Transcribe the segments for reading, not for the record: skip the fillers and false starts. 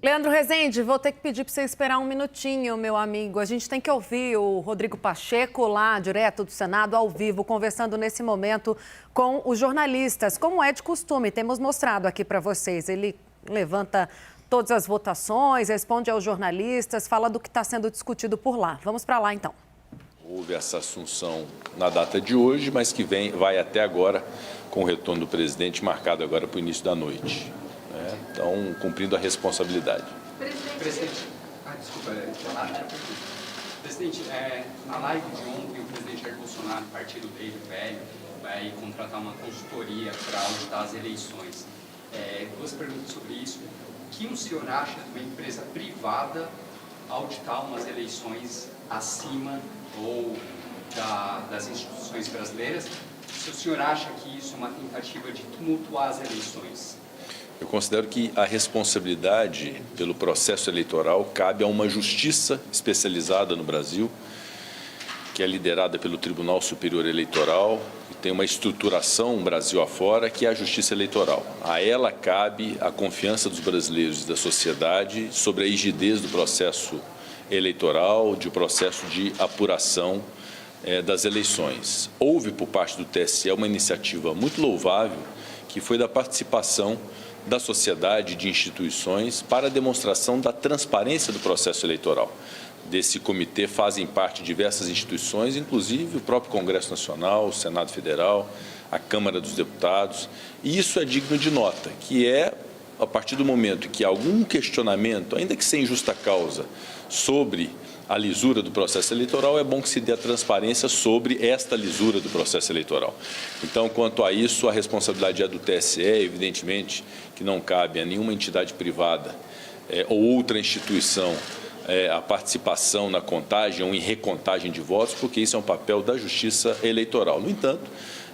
Leandro Rezende, vou ter que pedir para você esperar um minutinho, meu amigo. A gente tem que ouvir o Rodrigo Pacheco lá, direto do Senado, ao vivo, conversando nesse momento com os jornalistas. Como é de costume, temos mostrado aqui para vocês. Ele levanta todas as votações, responde aos jornalistas, fala do que está sendo discutido por lá. Vamos para lá, então. Houve essa assunção na data de hoje, mas que vai até agora com o retorno do presidente, marcado agora para o início da noite. Então, cumprindo a responsabilidade. Presidente, na live de ontem, o presidente Jair Bolsonaro, o partido dele, velho, vai contratar uma consultoria para auditar as eleições. Duas perguntas sobre isso. O que o senhor acha de uma empresa privada auditar umas eleições acima ou das instituições brasileiras? Se o senhor acha que isso é uma tentativa de tumultuar as eleições? Eu considero que a responsabilidade pelo processo eleitoral cabe a uma justiça especializada no Brasil, que é liderada pelo Tribunal Superior Eleitoral, que tem uma estruturação Brasil afora, que é a Justiça Eleitoral. A ela cabe a confiança dos brasileiros e da sociedade sobre a rigidez do processo eleitoral, de processo de apuração das eleições. Houve, por parte do TSE, uma iniciativa muito louvável, que foi da participação da sociedade, de instituições, para a demonstração da transparência do processo eleitoral. Desse comitê fazem parte diversas instituições, inclusive o próprio Congresso Nacional, o Senado Federal, a Câmara dos Deputados. E isso é digno de nota, que é, a partir do momento que há algum questionamento, ainda que sem justa causa, sobre a lisura do processo eleitoral, é bom que se dê a transparência sobre esta lisura do processo eleitoral. Então, quanto a isso, a responsabilidade é do TSE, evidentemente que não cabe a nenhuma entidade privada ou outra instituição a participação na contagem ou em recontagem de votos, porque isso é um papel da Justiça Eleitoral. No entanto,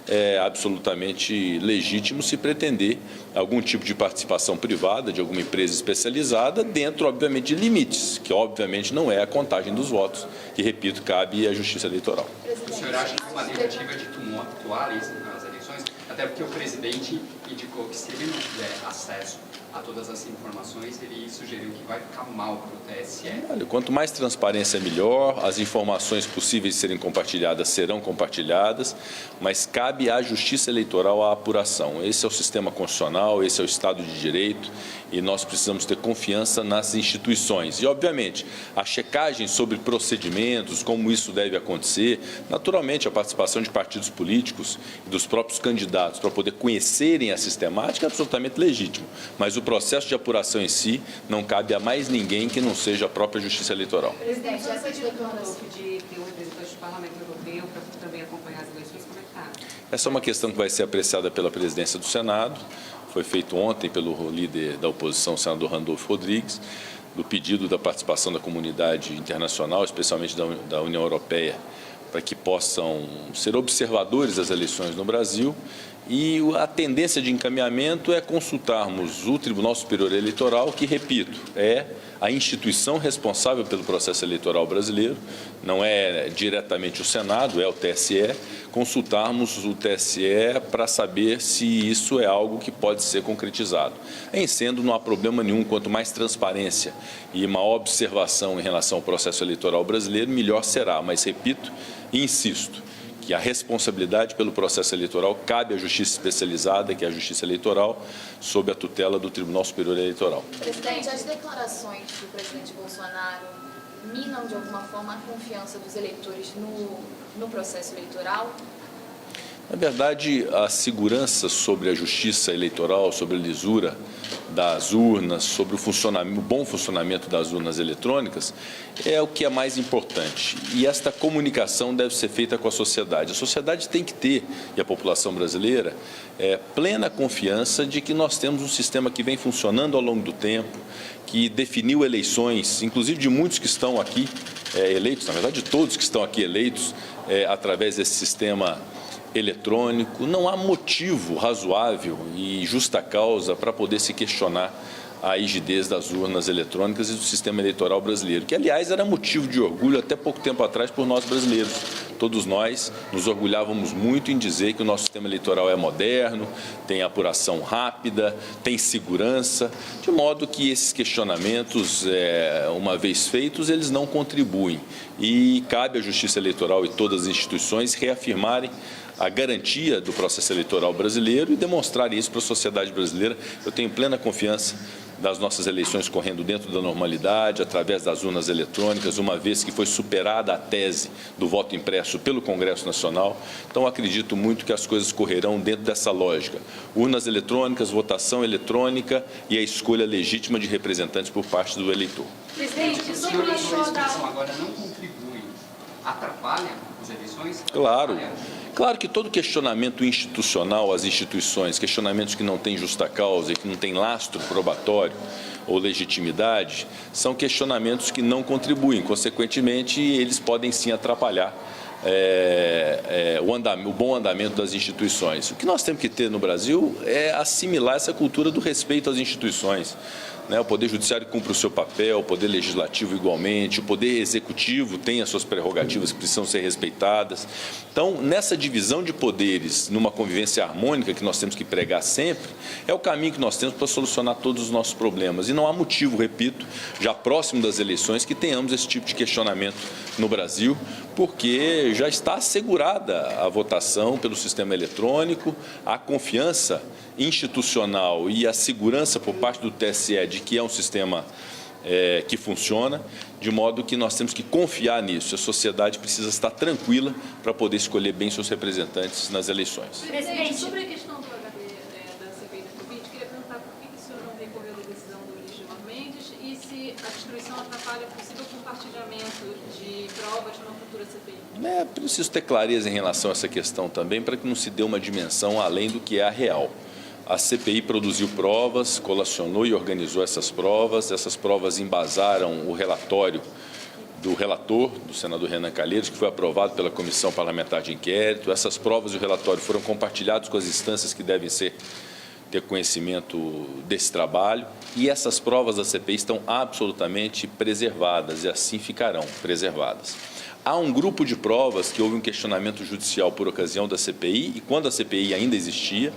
é absolutamente legítimo se pretender algum tipo de participação privada de alguma empresa especializada dentro, obviamente, de limites, que obviamente não é a contagem dos votos, que, repito, cabe à Justiça Eleitoral. O senhor acha que é uma tentativa de tumultuar as eleições? Até porque o presidente indicou que se ele não tiver acesso a todas as informações, ele sugeriu que vai ficar mal para o TSE. Olha, quanto mais transparência, melhor. As informações possíveis de serem compartilhadas serão compartilhadas, mas cabe à Justiça Eleitoral a apuração. Esse é o sistema constitucional, esse é o Estado de Direito, e nós precisamos ter confiança nas instituições. E, obviamente, a checagem sobre procedimentos, como isso deve acontecer, naturalmente a participação de partidos políticos e dos próprios candidatos para poder conhecerem a sistemática é absolutamente legítimo, mas o processo de apuração em si não cabe a mais ninguém que não seja a própria Justiça Eleitoral. Presidente, essa declaração de ter um representante do Parlamento Europeu para também acompanhar as eleições, como é que está? Essa é uma questão que vai ser apreciada pela presidência do Senado. Foi feito ontem pelo líder da oposição, o senador Randolfo Rodrigues, do pedido da participação da comunidade internacional, especialmente da União Europeia, para que possam ser observadores das eleições no Brasil. E a tendência de encaminhamento é consultarmos o Tribunal Superior Eleitoral, que, repito, é a instituição responsável pelo processo eleitoral brasileiro, não é diretamente o Senado, é o TSE, consultarmos o TSE para saber se isso é algo que pode ser concretizado. Em sendo, não há problema nenhum, quanto mais transparência e uma observação em relação ao processo eleitoral brasileiro, melhor será, mas repito e insisto, que a responsabilidade pelo processo eleitoral cabe à Justiça Especializada, que é a Justiça Eleitoral, sob a tutela do Tribunal Superior Eleitoral. Presidente, as declarações do presidente Bolsonaro minam de alguma forma a confiança dos eleitores no processo eleitoral? Na verdade, a segurança sobre a justiça eleitoral, sobre a lisura das urnas, sobre o bom funcionamento das urnas eletrônicas, é o que é mais importante. E esta comunicação deve ser feita com a sociedade. A sociedade tem que ter, e a população brasileira, plena confiança de que nós temos um sistema que vem funcionando ao longo do tempo, que definiu eleições, inclusive de muitos que estão aqui eleitos, na verdade de todos que estão aqui eleitos, através desse sistema eletrônico. Não há motivo razoável e justa causa para poder se questionar a rigidez das urnas eletrônicas e do sistema eleitoral brasileiro, que, aliás, era motivo de orgulho até pouco tempo atrás por nós brasileiros. todos nós nos orgulhávamos muito em dizer que o nosso sistema eleitoral é moderno, tem apuração rápida, tem segurança, de modo que esses questionamentos, uma vez feitos, eles não contribuem. E cabe à Justiça Eleitoral e todas as instituições reafirmarem a garantia do processo eleitoral brasileiro e demonstrarem isso para a sociedade brasileira. Eu tenho plena confiança das nossas eleições correndo dentro da normalidade, através das urnas eletrônicas, uma vez que foi superada a tese do voto impresso pelo Congresso Nacional. Então, acredito muito que as coisas correrão dentro dessa lógica. Urnas eletrônicas, votação eletrônica e a escolha legítima de representantes por parte do eleitor. Presidente, o senhor achou a expressão agora não contribui, atrapalha as eleições? Claro. Claro que todo questionamento institucional às instituições, questionamentos que não têm justa causa e que não têm lastro probatório ou legitimidade, são questionamentos que não contribuem. Consequentemente, eles podem sim atrapalhar o bom andamento das instituições. O que nós temos que ter no Brasil é assimilar essa cultura do respeito às instituições. O Poder Judiciário cumpre o seu papel, o Poder Legislativo igualmente, o Poder Executivo tem as suas prerrogativas que precisam ser respeitadas. Então, nessa divisão de poderes, numa convivência harmônica que nós temos que pregar sempre, é o caminho que nós temos para solucionar todos os nossos problemas. E não há motivo, repito, já próximo das eleições, que tenhamos esse tipo de questionamento no Brasil, porque já está assegurada a votação pelo sistema eletrônico, a confiança institucional e a segurança por parte do TSE de que é um sistema que funciona, de modo que nós temos que confiar nisso. A sociedade precisa estar tranquila para poder escolher bem seus representantes nas eleições. Presidente, sobre a questão do HD da CPI da Covid, queria perguntar por que o senhor não recorreu da decisão do ministro Gilmar Mendes e se a destruição atrapalha o possível compartilhamento de provas numa futura CPI. É preciso ter clareza em relação a essa questão também, para que não se dê uma dimensão além do que é a real. A CPI produziu provas, colacionou e organizou essas provas embasaram o relatório do relator, do senador Renan Calheiros, que foi aprovado pela Comissão Parlamentar de Inquérito. Essas provas e o relatório foram compartilhados com as instâncias que devem ter conhecimento desse trabalho, e essas provas da CPI estão absolutamente preservadas e assim ficarão preservadas. Há um grupo de provas que houve um questionamento judicial por ocasião da CPI, e quando a CPI ainda existia,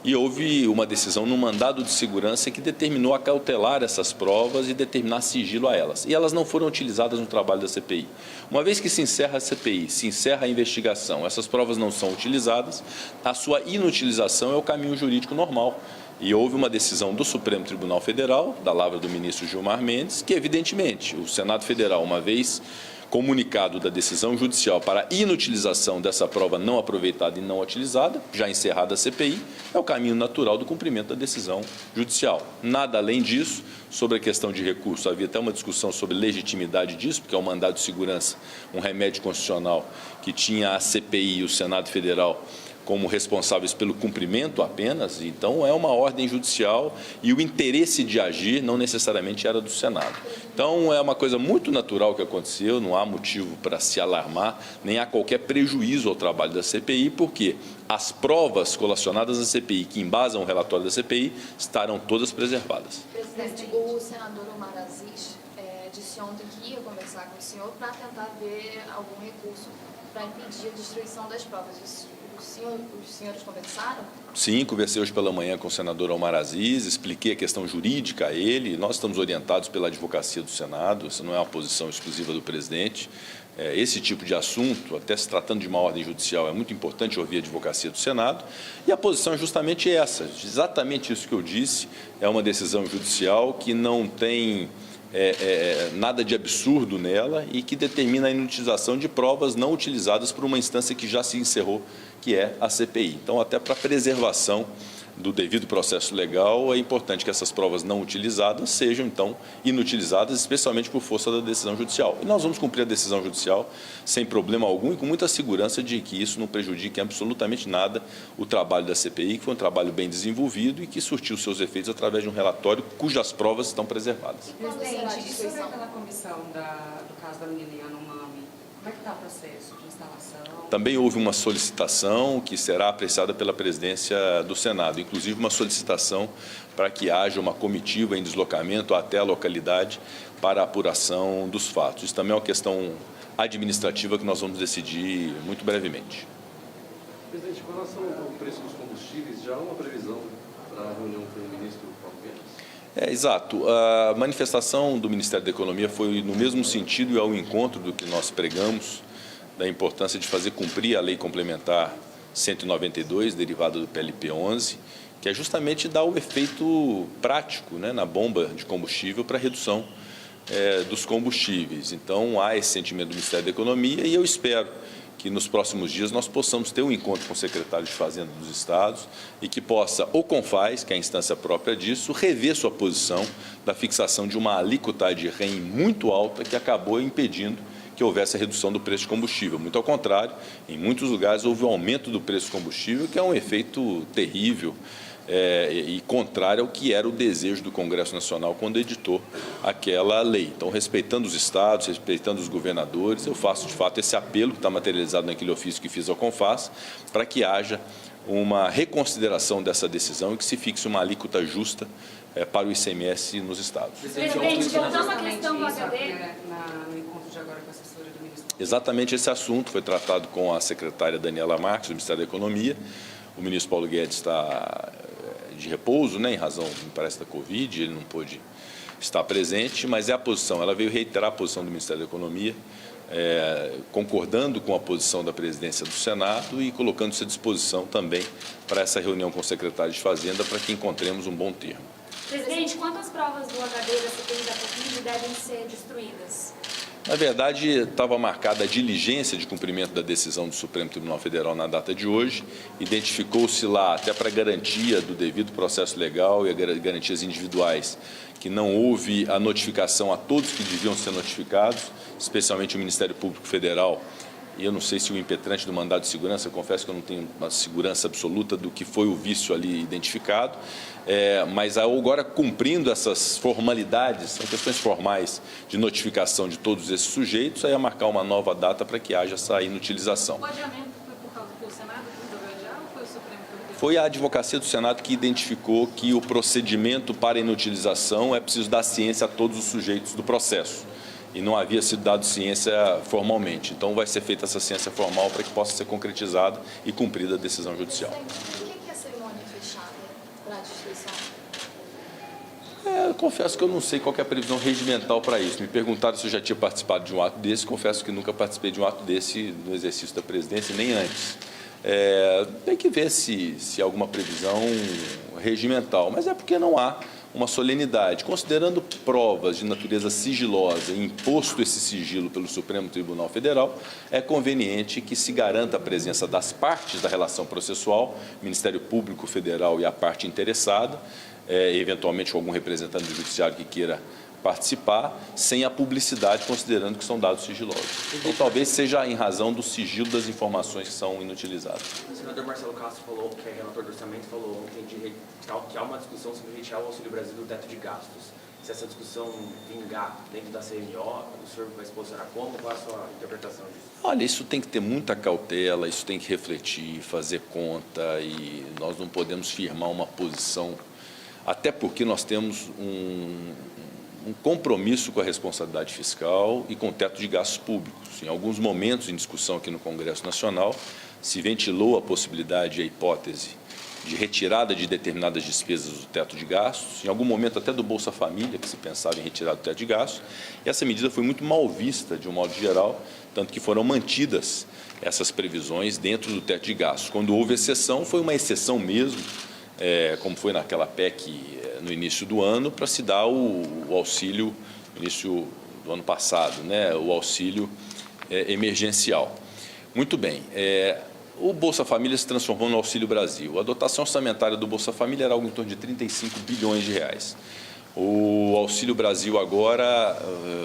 e houve uma decisão no mandado de segurança que determinou acautelar essas provas e determinar sigilo a elas. E elas não foram utilizadas no trabalho da CPI. Uma vez que se encerra a CPI, se encerra a investigação, essas provas não são utilizadas, a sua inutilização é o caminho jurídico normal. E houve uma decisão do Supremo Tribunal Federal, da lavra do ministro Gilmar Mendes, que evidentemente o Senado Federal, uma vez comunicado da decisão judicial para inutilização dessa prova não aproveitada e não utilizada, já encerrada a CPI, é o caminho natural do cumprimento da decisão judicial. Nada além disso. Sobre a questão de recurso, havia até uma discussão sobre legitimidade disso, porque é um mandado de segurança, um remédio constitucional que tinha a CPI e o Senado Federal como responsáveis pelo cumprimento apenas, então é uma ordem judicial e o interesse de agir não necessariamente era do Senado. Então é uma coisa muito natural que aconteceu, não há motivo para se alarmar, nem há qualquer prejuízo ao trabalho da CPI, porque as provas colacionadas na CPI, que embasam o relatório da CPI, estarão todas preservadas. Presidente, o senador Omar Aziz disse ontem que ia conversar com o senhor para tentar ver algum recurso para impedir a destruição das provas. Os senhores conversaram? Sim, conversei hoje pela manhã com o senador Omar Aziz, expliquei a questão jurídica a ele. Nós estamos orientados pela advocacia do Senado, isso não é uma posição exclusiva do presidente. Esse tipo de assunto, até se tratando de uma ordem judicial, é muito importante ouvir a advocacia do Senado. E a posição é justamente essa, exatamente isso que eu disse, é uma decisão judicial que não tem nada de absurdo nela e que determina a inutilização de provas não utilizadas por uma instância que já se encerrou, que é a CPI. Então, até para a preservação do devido processo legal, é importante que essas provas não utilizadas sejam, então, inutilizadas, especialmente por força da decisão judicial. E nós vamos cumprir a decisão judicial sem problema algum e com muita segurança de que isso não prejudique absolutamente nada o trabalho da CPI, que foi um trabalho bem desenvolvido e que surtiu seus efeitos através de um relatório cujas provas estão preservadas. Presidente, sobre aquela comissão do caso da menina Yanomami, Como é que está o processo de instalação? Também houve uma solicitação que será apreciada pela presidência do Senado, inclusive uma solicitação para que haja uma comitiva em deslocamento até a localidade para a apuração dos fatos. Isso também é uma questão administrativa que nós vamos decidir muito brevemente. Presidente, com relação ao preço dos combustíveis, já há uma previsão para a reunião com o ministro Paulo Guedes? Exato. A manifestação do Ministério da Economia foi no mesmo sentido e ao encontro do que nós pregamos, da importância de fazer cumprir a Lei Complementar 192, derivada do PLP 11, que é justamente dar o efeito prático, né, na bomba de combustível para a redução dos combustíveis. Então, há esse sentimento do Ministério da Economia e eu espero que nos próximos dias nós possamos ter um encontro com o secretário de Fazenda dos Estados e que possa, o CONFAZ, que é a instância própria disso, rever sua posição da fixação de uma alíquota de REN muito alta que acabou impedindo que houvesse a redução do preço de combustível. Muito ao contrário, em muitos lugares houve um aumento do preço de combustível, que é um efeito terrível e contrário ao que era o desejo do Congresso Nacional quando editou aquela lei. Então, respeitando os estados, respeitando os governadores, eu faço, de fato, esse apelo que está materializado naquele ofício que fiz ao CONFAZ, para que haja uma reconsideração dessa decisão e que se fixe uma alíquota justa para o ICMS nos estados. Presidente, voltando à questão do HD... No encontro de agora com a assessora do ministro. Exatamente esse assunto foi tratado com a secretária Daniela Marques, do Ministério da Economia. O ministro Paulo Guedes está de repouso, né, em razão, me parece, da Covid, ele não pôde estar presente, mas é a posição, ela veio reiterar a posição do Ministério da Economia, concordando com a posição da presidência do Senado e colocando-se à disposição também para essa reunião com o secretário de Fazenda para que encontremos um bom termo. Presidente, quantas provas do HD da CPI da Covid devem ser destruídas? Na verdade, estava marcada a diligência de cumprimento da decisão do Supremo Tribunal Federal na data de hoje. Identificou-se lá, até para garantia do devido processo legal e garantias individuais, que não houve a notificação a todos que deviam ser notificados, especialmente o Ministério Público Federal. E eu não sei se o impetrante do mandado de segurança, eu confesso que eu não tenho uma segurança absoluta do que foi o vício ali identificado, mas agora cumprindo essas formalidades, são questões formais de notificação de todos esses sujeitos, aí a marcar uma nova data para que haja essa inutilização. O adiamento foi por causa do Senado que resolveu adiar ou foi o Supremo que fez? Foi a advocacia do Senado que identificou que o procedimento para inutilização é preciso dar ciência a todos os sujeitos do processo. E não havia sido dado ciência formalmente. Então, vai ser feita essa ciência formal para que possa ser concretizada e cumprida a decisão judicial. Por que a cerimônia fechada para a destruição? Eu confesso que eu não sei qual que é a previsão regimental para isso. Me perguntaram se eu já tinha participado de um ato desse. Confesso que nunca participei de um ato desse no exercício da presidência, nem antes. Tem que ver se há alguma previsão regimental, mas é porque não há uma solenidade. Considerando provas de natureza sigilosa e imposto esse sigilo pelo Supremo Tribunal Federal, é conveniente que se garanta a presença das partes da relação processual, Ministério Público Federal e a parte interessada, eventualmente algum representante do Judiciário que queira participar, sem a publicidade, considerando que são dados sigilosos. Então, talvez seja em razão do sigilo das informações que são inutilizadas. O senador Marcelo Castro falou, que é relator do orçamento, falou ontem que há uma discussão sobre retirar o Auxílio Brasil do teto de gastos. Se essa discussão vingar dentro da CNO, o senhor vai se posicionar como? Qual é a sua interpretação disso? Olha, isso tem que ter muita cautela, isso tem que refletir, fazer conta, e nós não podemos firmar uma posição, até porque nós temos um compromisso com a responsabilidade fiscal e com o teto de gastos públicos. Em alguns momentos em discussão aqui no Congresso Nacional, se ventilou a possibilidade e a hipótese de retirada de determinadas despesas do teto de gastos, em algum momento até do Bolsa Família, que se pensava em retirar do teto de gastos, e essa medida foi muito mal vista, de um modo geral, tanto que foram mantidas essas previsões dentro do teto de gastos. Quando houve exceção, foi uma exceção mesmo, como foi naquela PEC no início do ano, para se dar o auxílio, no início do ano passado, né, o auxílio emergencial. Muito bem, o Bolsa Família se transformou no Auxílio Brasil. A dotação orçamentária do Bolsa Família era algo em torno de 35 bilhões de reais. O Auxílio Brasil agora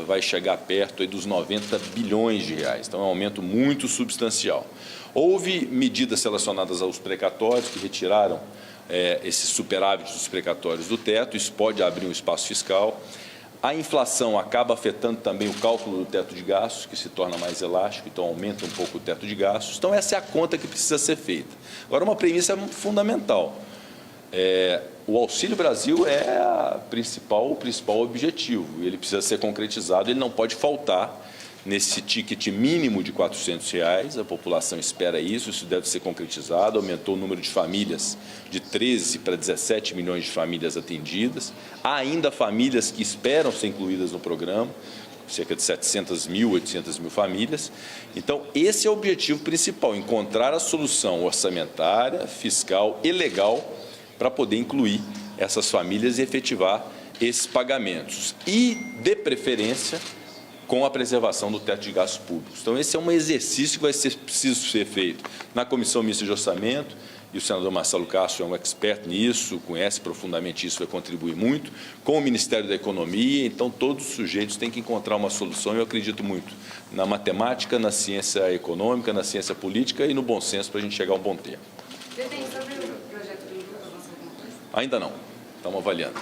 vai chegar perto aí dos 90 bilhões de reais, então é um aumento muito substancial. Houve medidas relacionadas aos precatórios que retiraram esses superávites dos precatórios do teto, isso pode abrir um espaço fiscal. A inflação acaba afetando também o cálculo do teto de gastos, que se torna mais elástico, então aumenta um pouco o teto de gastos. Então, essa é a conta que precisa ser feita. Agora, uma premissa fundamental. O Auxílio Brasil é o principal objetivo. Ele precisa ser concretizado, ele não pode faltar nesse ticket mínimo de R$ 400. A população espera isso deve ser concretizado. Aumentou o número de famílias de 13 para 17 milhões de famílias atendidas. Há ainda famílias que esperam ser incluídas no programa, cerca de 700 mil, 800 mil famílias. Então, esse é o objetivo principal, encontrar a solução orçamentária, fiscal e legal para poder incluir essas famílias e efetivar esses pagamentos. E, de preferência, com a preservação do teto de gastos públicos. Então, esse é um exercício que vai ser preciso ser feito na Comissão Mista de Orçamento, e o senador Marcelo Castro é um expert nisso, conhece profundamente isso, vai contribuir muito, com o Ministério da Economia. Então, todos os sujeitos têm que encontrar uma solução. Eu acredito muito na matemática, na ciência econômica, na ciência política e no bom senso para a gente chegar a um bom termo. Presidente, sobre o projeto do Lula, avançou alguma coisa? Ainda não, estamos avaliando.